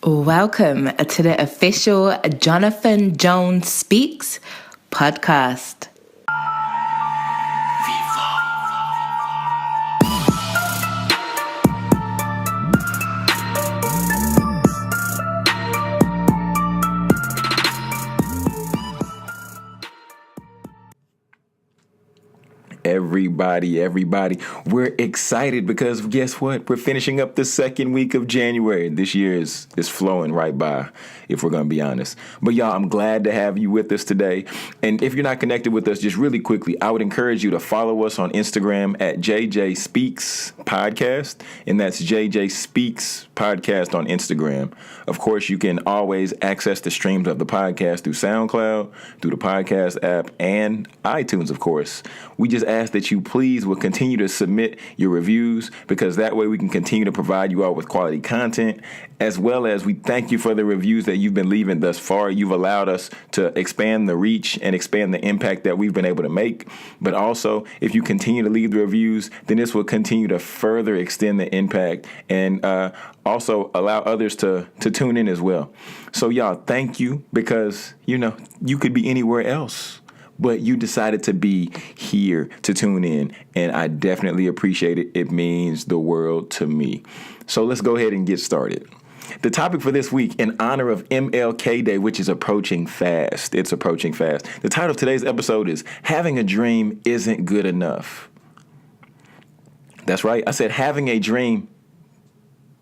Welcome to the official Jonathan Jones Speaks podcast. Everybody, we're excited because guess what? We're finishing up the second week of January. This year is flowing right by, if we're going to be honest. But y'all, I'm glad to have you with us today. And if you're not connected with us, just really quickly, I would encourage you to follow us on Instagram at JJ Speaks Podcast. And that's JJ Speaks Podcast on Instagram. Of course, you can always access the streams of the podcast through Soundcloud, through the podcast app, and iTunes, of course. We just ask that you please will continue to submit your reviews, because that way we can continue to provide you all with quality content, as well as we thank you for the reviews that you've been leaving thus far. You've allowed us to expand the reach and expand the impact that we've been able to make. But also, if you continue to leave the reviews, then this will continue to further extend the impact and also allow others to tune in as well. So y'all, thank you, because, you could be anywhere else, but you decided to be here to tune in, and I definitely appreciate it. It means the world to me. So let's go ahead and get started. The topic for this week, in honor of MLK Day, which is approaching fast. It's approaching fast. The title of today's episode is Having a Dream Isn't Good Enough. That's right. I said having a dream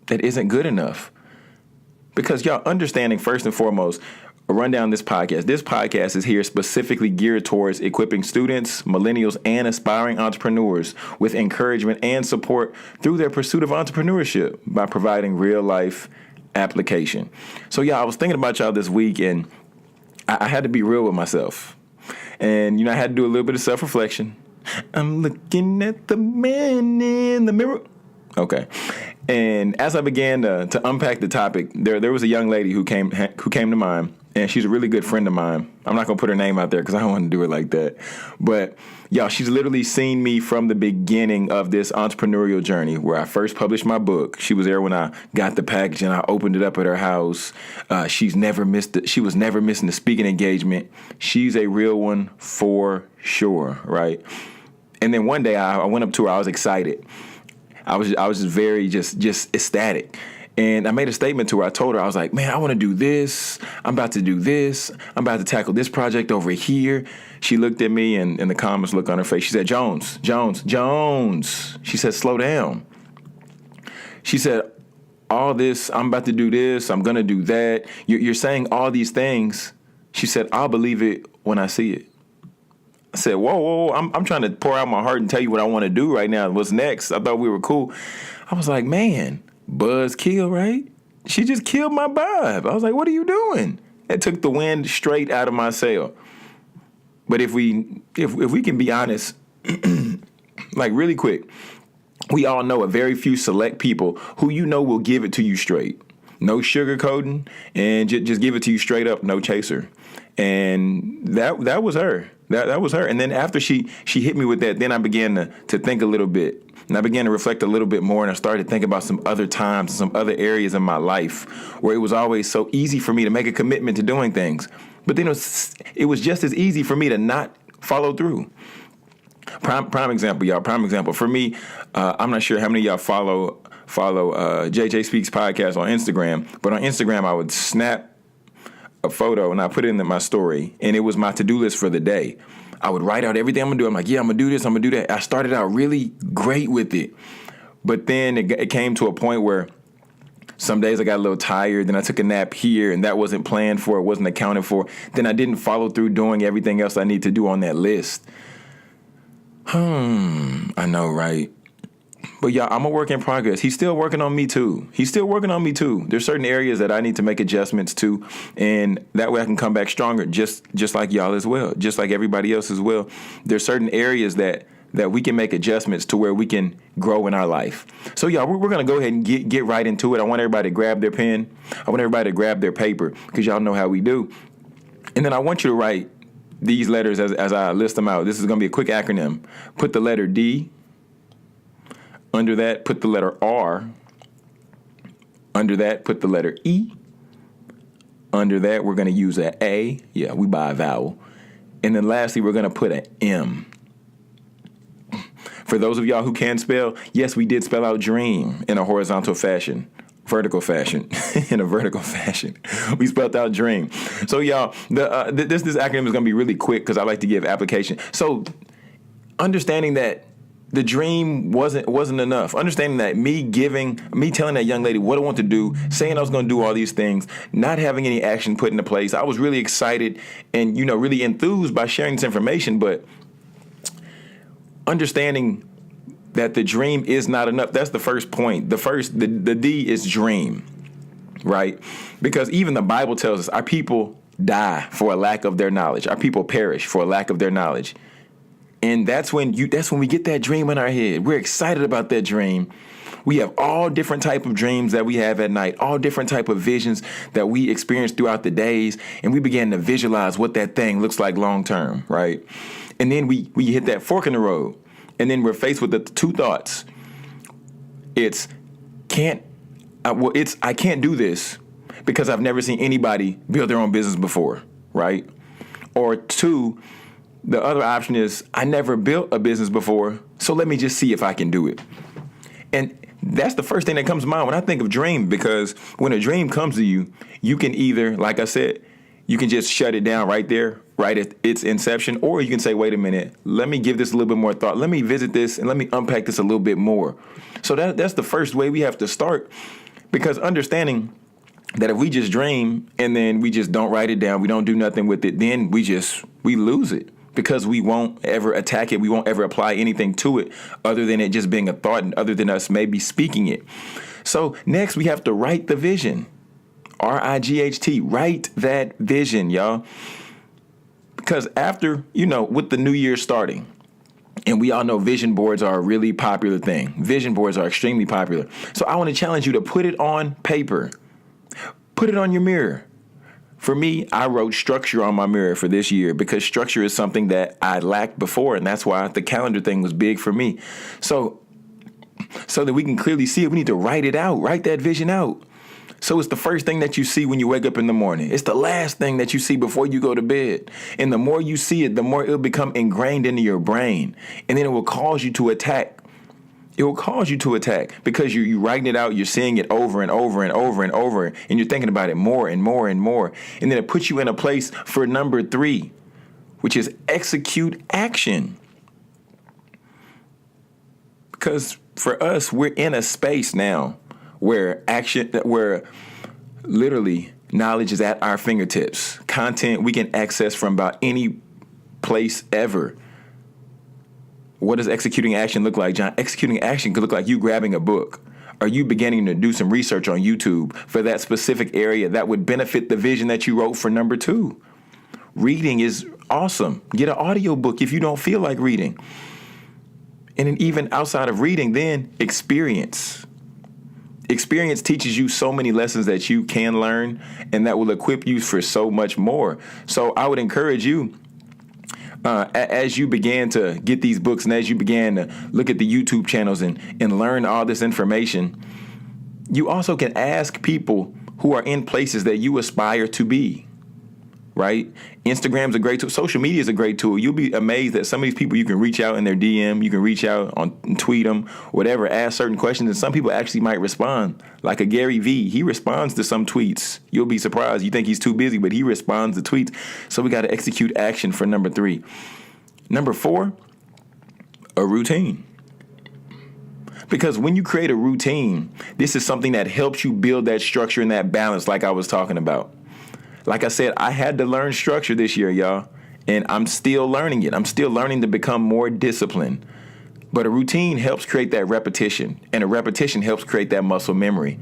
that isn't good enough. Because y'all, understanding first and foremost, run down this podcast. This podcast is here specifically geared towards equipping students, millennials, and aspiring entrepreneurs with encouragement and support through their pursuit of entrepreneurship by providing real life application. So yeah, I was thinking about y'all this week, and I had to be real with myself. And, I had to do a little bit of self-reflection. I'm looking at the man in the mirror. Okay. And as I began to unpack the topic, there was a young lady who came to mind, and she's a really good friend of mine. I'm not going to put her name out there because I don't want to do it like that. But, y'all, she's literally seen me from the beginning of this entrepreneurial journey where I first published my book. She was there when I got the package and I opened it up at her house. She was never missing the speaking engagement. She's a real one for sure, right? And then one day I went up to her. I was excited. I was just very just ecstatic. And I made a statement to her. I told her, I was like, man, I want to do this. I'm about to do this. I'm about to tackle this project over here. She looked at me, and the calmest look on her face, she said, Jones. She said, slow down. She said, all this, I'm about to do this. I'm going to do that. You're saying all these things. She said, I'll believe it when I see it. I said, whoa, I'm trying to pour out my heart and tell you what I want to do right now. What's next? I thought we were cool. I was like, man, buzz kill, right? She just killed my vibe. I was like, what are you doing? That took the wind straight out of my sail. But if we can be honest, like really quick, we all know a very few select people who will give it to you straight. No sugarcoating, and just give it to you straight up, no chaser. And that was her. That was her. And then after she hit me with that, then I began to think a little bit. And I began to reflect a little bit more, and I started thinking about some other times, some other areas in my life where it was always so easy for me to make a commitment to doing things. But then it was just as easy for me to not follow through. Prime example, y'all. Prime example. For me, I'm not sure how many of y'all follow JJ Speaks Podcast on Instagram, but on Instagram I would snap a photo and I put it in my story, and it was my to-do list for the day. I would write out everything I'm going to do. I'm like, yeah, I'm going to do this, I'm going to do that. I started out really great with it, but then it came to a point where some days I got a little tired, then I took a nap here, and that wasn't planned for, it wasn't accounted for. Then I didn't follow through doing everything else I need to do on that list. I know, right? But y'all, I'm a work in progress. He's still working on me too. There's certain areas that I need to make adjustments to, and that way I can come back stronger, just like y'all as well, just like everybody else as well. There's certain areas that we can make adjustments to where we can grow in our life. So y'all, we're going to go ahead and get right into it. I want everybody to grab their pen. I want everybody to grab their paper, because y'all know how we do. And then I want you to write these letters as I list them out. This is going to be a quick acronym. Put the letter D. Under that, put the letter R. Under that, put the letter E. Under that, we're going to use an A. Yeah, we buy a vowel. And then lastly, we're going to put an M. For those of y'all who can spell, yes, we did spell out dream in a horizontal fashion. Vertical fashion. In a vertical fashion. We spelled out dream. So, y'all, this acronym is going to be really quick because I like to give application. So, understanding that the dream wasn't enough. Understanding that me telling that young lady what I want to do, saying I was going to do all these things, not having any action put into place. I was really excited and, really enthused by sharing this information, but understanding that the dream is not enough. That's the first point. The D is dream, right? Because even the Bible tells us our people die for a lack of their knowledge. Our people perish for a lack of their knowledge. And that's when we get that dream in our head. We're excited about that dream. We have all different type of dreams that we have at night, all different type of visions that we experience throughout the days. And we begin to visualize what that thing looks like long term, right? And then we hit that fork in the road. And then we're faced with the two thoughts. I can't do this because I've never seen anybody build their own business before, right? Or two, the other option is I never built a business before, so let me just see if I can do it. And that's the first thing that comes to mind when I think of dream, because when a dream comes to you, you can either, like I said, you can just shut it down right there, right at its inception, or you can say, wait a minute, let me give this a little bit more thought. Let me visit this and let me unpack this a little bit more. So that's the first way we have to start, because understanding that if we just dream and then we just don't write it down, we don't do nothing with it, then we lose it. Because we won't ever attack it. We won't ever apply anything to it other than it just being a thought and other than us maybe speaking it. So next we have to write the vision. RIGHT. Write that vision, y'all. Because after, with the new year starting, and we all know vision boards are a really popular thing. Vision boards are extremely popular. So I want to challenge you to put it on paper. Put it on your mirror. For me, I wrote structure on my mirror for this year because structure is something that I lacked before, and that's why the calendar thing was big for me. So that we can clearly see it, we need to write it out, write that vision out. So it's the first thing that you see when you wake up in the morning. It's the last thing that you see before you go to bed. And the more you see it, the more it'll become ingrained into your brain. And then it will cause you to attack. It will cause you to attack because you're writing it out. You're seeing it over and over and over and over. And you're thinking about it more and more and more. And then it puts you in a place for number 3, which is execute action. Because for us, we're in a space now where literally knowledge is at our fingertips. Content we can access from about any place ever. What does executing action look like, John? Executing action could look like you grabbing a book. Are you beginning to do some research on YouTube for that specific area that would benefit the vision that you wrote for number 2? Reading is awesome. Get an audiobook if you don't feel like reading. And then even outside of reading, then experience. Experience teaches you so many lessons that you can learn, and that will equip you for so much more. So I would encourage you, as you began to get these books and as you began to look at the YouTube channels and learn all this information, you also can ask people who are in places that you aspire to be, right? Instagram's a great tool. Social media is a great tool. You'll be amazed that some of these people you can reach out in their DM, you can reach out on tweet them, whatever, ask certain questions, and some people actually might respond. Like a Gary Vee, he responds to some tweets. You'll be surprised. You think he's too busy, but he responds to tweets. So we got to execute action for number 3. Number 4, a routine. Because when you create a routine, this is something that helps you build that structure and that balance like I was talking about. Like I said, I had to learn structure this year, y'all, and I'm still learning it. I'm still learning to become more disciplined. But a routine helps create that repetition, and a repetition helps create that muscle memory.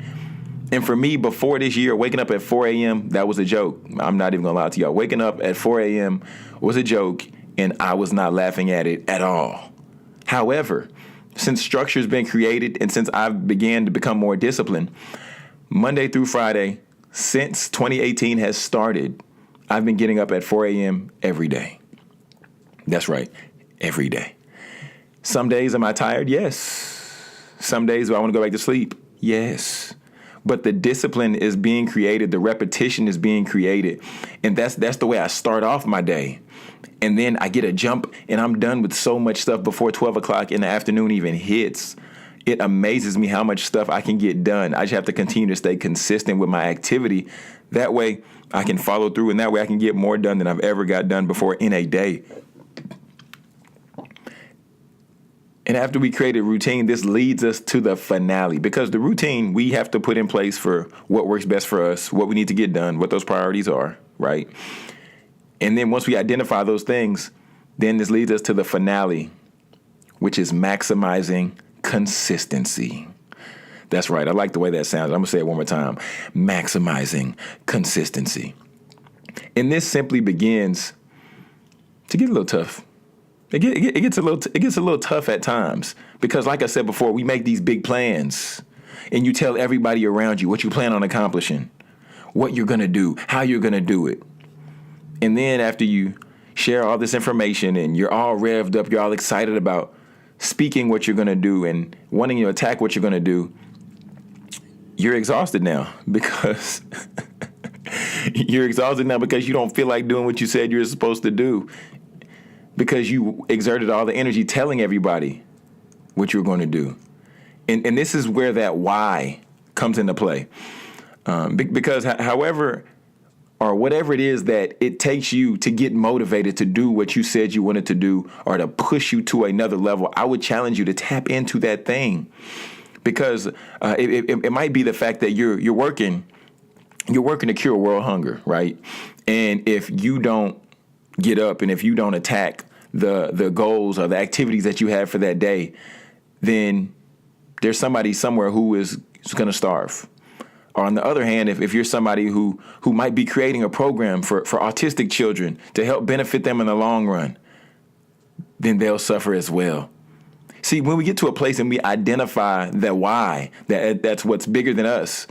And for me, before this year, waking up at 4 a.m., that was a joke. I'm not even going to lie to y'all. Waking up at 4 a.m. was a joke, and I was not laughing at it at all. However, since structure has been created and since I've began to become more disciplined, Monday through Friday, since 2018 has started, I've been getting up at 4 a.m. every day. That's right, every day. Some days am I tired? Yes. Some days do I want to go back to sleep? Yes. but the discipline is being created. The repetition is being created. And that's the way I start off my day. And then I get a jump and I'm done with so much stuff before 12 o'clock in the afternoon even hits. It amazes me how much stuff I can get done. I just have to continue to stay consistent with my activity. That way I can follow through, and that way I can get more done than I've ever got done before in a day. And after we create a routine, this leads us to the finale, because the routine we have to put in place for what works best for us, what we need to get done, what those priorities are, right? And then once we identify those things, then this leads us to the finale, which is maximizing consistency. That's right. I like the way that sounds. I'm going to say it one more time. Maximizing consistency. And this simply begins to get a little tough. It gets a little tough at times, because like I said before, we make these big plans and you tell everybody around you what you plan on accomplishing, what you're going to do, how you're going to do it. And then after you share all this information and you're all revved up, you're all excited about speaking what you're going to do and wanting to attack what you're going to do, you're exhausted now because you don't feel like doing what you said you were supposed to do, because you exerted all the energy telling everybody what you're going to do. And this is where that why comes into play. Because however or whatever it is that it takes you to get motivated to do what you said you wanted to do, or to push you to another level, I would challenge you to tap into that thing. Because it might be the fact that you're working to cure world hunger, right? And if you don't get up and if you don't attack the goals or the activities that you have for that day, then there's somebody somewhere who is going to starve. Or on the other hand, if you're somebody who might be creating a program for autistic children to help benefit them in the long run, then they'll suffer as well. See, when we get to a place and we identify that why, that's what's bigger than us,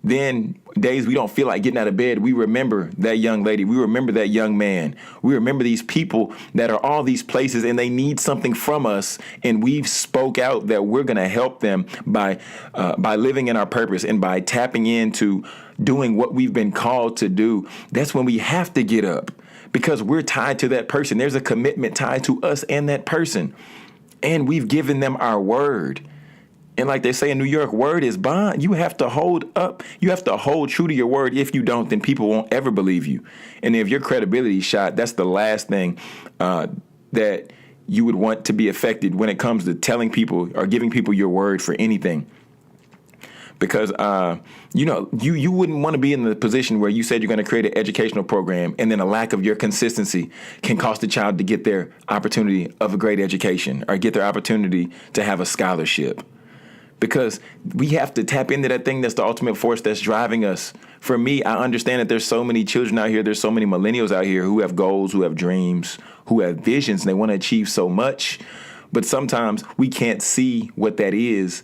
then days we don't feel like getting out of bed, we remember that young lady, we remember that young man, we remember these people that are all these places and they need something from us, and we've spoke out that we're going to help them by living in our purpose and by tapping into doing what we've been called to do. That's when we have to get up, because we're tied to that person. There's a commitment tied to us and that person, and we've given them our word. And like they say in New York, word is bond. You have to hold up. You have to hold true to your word. If you don't, then people won't ever believe you. And if your credibility is shot, that's the last thing that you would want to be affected when it comes to telling people or giving people your word for anything. Because, you wouldn't want to be in the position where you said you're going to create an educational program, and then a lack of your consistency can cost a child to get their opportunity of a great education or get their opportunity to have a scholarship. Because we have to tap into that thing that's the ultimate force that's driving us. For me, I understand that there's so many children out here, there's so many millennials out here who have goals, who have dreams, who have visions, and they want to achieve so much. But sometimes we can't see what that is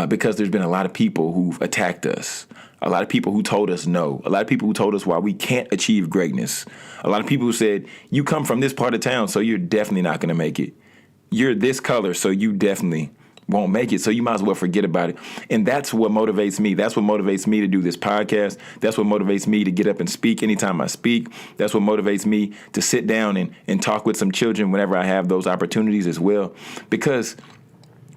because there's been a lot of people who've attacked us, a lot of people who told us no, a lot of people who told us why we can't achieve greatness, a lot of people who said, you come from this part of town, so you're definitely not going to make it. You're this color, so you definitely won't make it, so you might as well forget about it. And that's what motivates me. That's what motivates me to do this podcast. That's what motivates me to get up and speak anytime I speak. That's what motivates me to sit down and talk with some children whenever I have those opportunities as well. Because,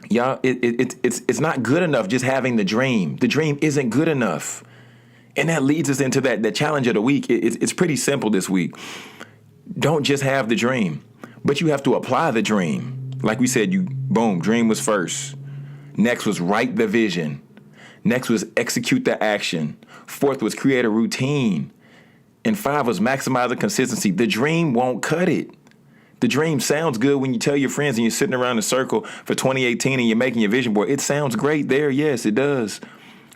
y'all, it's not good enough just having the dream. The dream isn't good enough. And that leads us into that challenge of the week. It's pretty simple this week. Don't just have the dream, but you have to apply the dream. Like we said, dream was first. Next was write the vision. Next was execute the action. Fourth was create a routine. And 5 was maximize the consistency. The dream won't cut it. The dream sounds good when you tell your friends and you're sitting around in a circle for 2018 and you're making your vision board. It sounds great there. Yes, it does.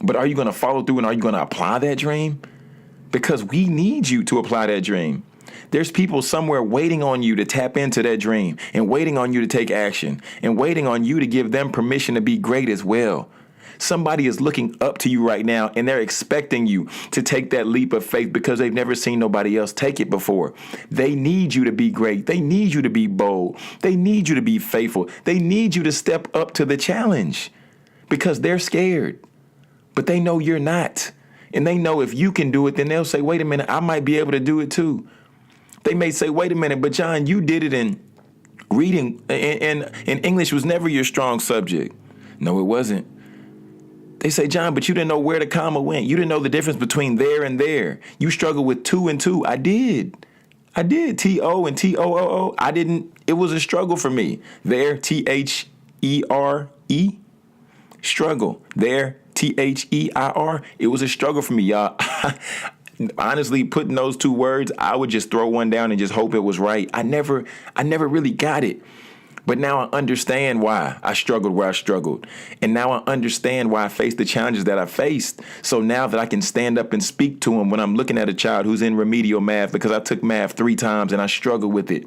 But are you going to follow through and are you going to apply that dream? Because we need you to apply that dream. There's people somewhere waiting on you to tap into that dream and waiting on you to take action and waiting on you to give them permission to be great as well. Somebody is looking up to you right now and they're expecting you to take that leap of faith because they've never seen nobody else take it before. They need you to be great. They need you to be bold. They need you to be faithful. They need you to step up to the challenge because they're scared. but they know you're not. And they know if you can do it, then they'll say, wait a minute, I might be able to do it too. They may say, wait a minute, but John, you did it in reading, and English was never your strong subject. No, it wasn't. They say, John, but you didn't know where the comma went. You didn't know the difference between there and there. You struggled with two and two. I did. T-O and T-O-O-O. I didn't. It was a struggle for me. There, T-H-E-R-E. Struggle. There, T-H-E-I-R. It was a struggle for me, y'all. Honestly, putting those two words, I would just throw one down and just hope it was right. I never really got it. But now I understand why I struggled where I struggled. And now I understand why I faced the challenges that I faced. So now that I can stand up and speak to them when I'm looking at a child who's in remedial math, because I took math 3 times and I struggled with it.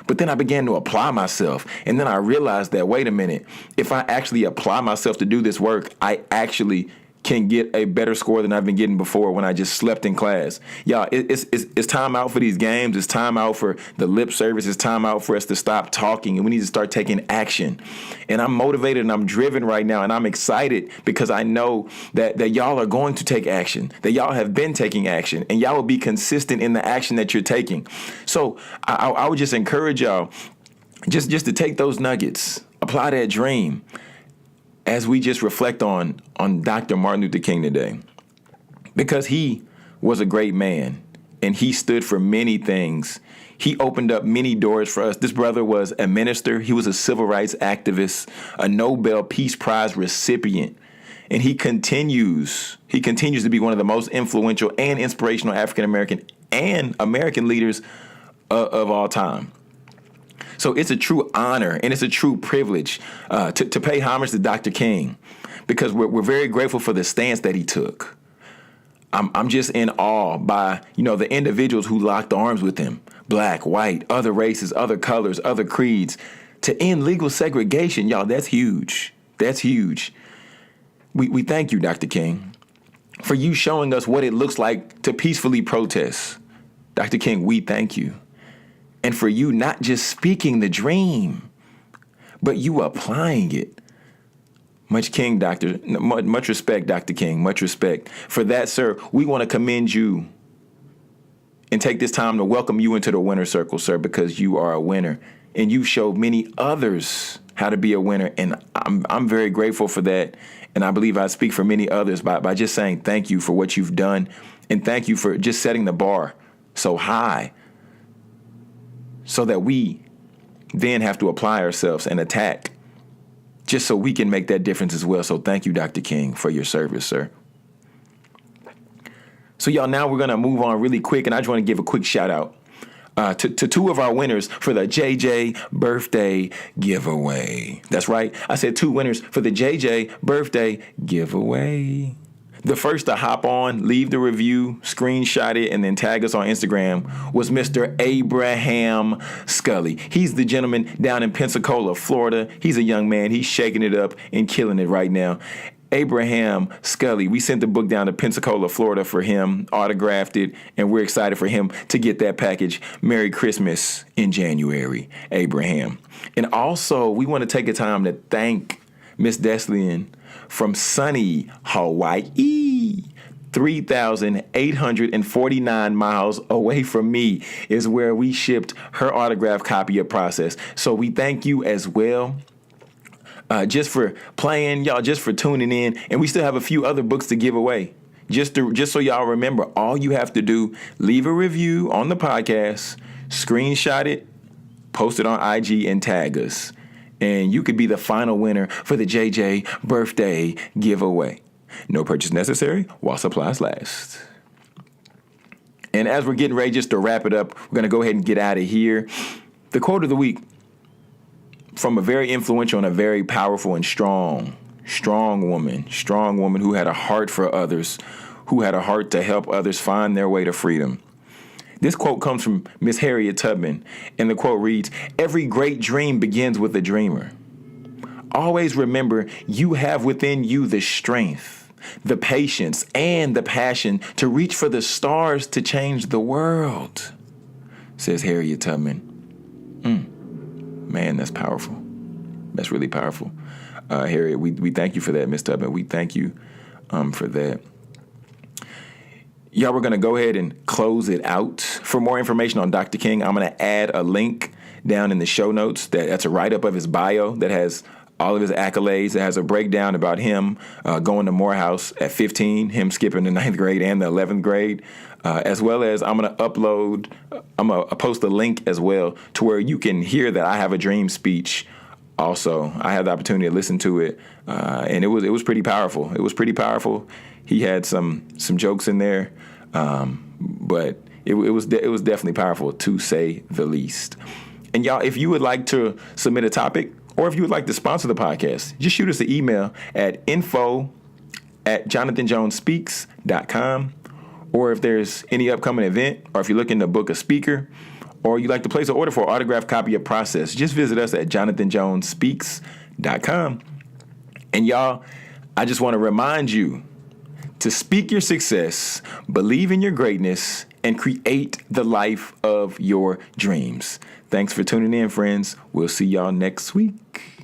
But then I began to apply myself. And then I realized that, wait a minute, if I actually apply myself to do this work, I actually can get a better score than I've been getting before when I just slept in class. Y'all, it's time out for these games. It's time out for the lip service. It's time out for us to stop talking, and we need to start taking action. And I'm motivated and I'm driven right now, and I'm excited because I know that y'all are going to take action, that y'all have been taking action, and y'all will be consistent in the action that you're taking. So I would just encourage y'all just to take those nuggets, apply that dream, as we just reflect on Dr. Martin Luther King today, because he was a great man and he stood for many things. He opened up many doors for us. This brother was a minister. He was a civil rights activist, a Nobel Peace Prize recipient. And he continues to be one of the most influential and inspirational African-American and American leaders of all time. So it's a true honor and it's a true privilege to pay homage to Dr. King, because we're very grateful for the stance that he took. I'm just in awe by, the individuals who locked arms with him, black, white, other races, other colors, other creeds, to end legal segregation. Y'all, that's huge. That's huge. We thank you, Dr. King, for you showing us what it looks like to peacefully protest. Dr. King, we thank you. And for you not just speaking the dream, but you applying it. Much respect, Dr. King, much respect. For that, sir, we want to commend you and take this time to welcome you into the winner circle, sir, because you are a winner. And you showed many others how to be a winner. And I'm very grateful for that. And I believe I speak for many others by just saying thank you for what you've done. And thank you for just setting the bar so high, so that we then have to apply ourselves and attack, just so we can make that difference as well. So thank you, Dr. King, for your service, sir. So y'all, now we're going to move on really quick, and I just want to give a quick shout out to 2 of our winners for the JJ birthday giveaway. That's right. I said 2 winners for the JJ birthday giveaway. The first to hop on, leave the review, screenshot it, and then tag us on Instagram was Mr. Abraham Scully. He's the gentleman down in Pensacola, Florida. He's a young man. He's shaking it up and killing it right now. Abraham Scully. We sent the book down to Pensacola, Florida for him, autographed it, and we're excited for him to get that package. Merry Christmas in January, Abraham. And also, we want to take a time to thank Miss Deslian from sunny Hawaii. 3,849 miles away from me is where we shipped her autographed copy of Process. So we thank you as well. Just for playing, y'all, just for tuning in. And we still have a few other books to give away. Just so y'all remember, all you have to do, leave a review on the podcast, screenshot it, post it on IG, and tag us. And you could be the final winner for the JJ birthday giveaway. No purchase necessary while supplies last. And as we're getting ready just to wrap it up, we're going to go ahead and get out of here. The quote of the week from a very influential and a very powerful and strong woman who had a heart for others, who had a heart to help others find their way to freedom. This quote comes from Miss Harriet Tubman, and the quote reads, "Every great dream begins with a dreamer. Always remember you have within you the strength, the patience, and the passion to reach for the stars to change the world," says Harriet Tubman. Man, that's powerful. That's really powerful. Harriet, we thank you for that, Miss Tubman. We thank you for that. Y'all, we're going to go ahead and close it out. For more information on Dr. King, I'm going to add a link down in the show notes. That's a write-up of his bio that has all of his accolades. It has a breakdown about him going to Morehouse at 15, him skipping the 9th grade and the 11th grade, as well as I'm going to post a link as well to where you can hear that I Have a Dream speech. Also, I had the opportunity to listen to it, and it was pretty powerful. It was pretty powerful. He had some jokes in there, but it was definitely powerful, to say the least. And y'all, if you would like to submit a topic, or if you would like to sponsor the podcast, just shoot us an email at info@jonathanjonespeaks.com. Or if there's any upcoming event, or if you're looking to book a speaker, or you'd like to place an order for an autographed copy of Process, just visit us at jonathanjonespeaks.com. And y'all, I just want to remind you to speak your success, believe in your greatness, and create the life of your dreams. Thanks for tuning in, friends. We'll see y'all next week.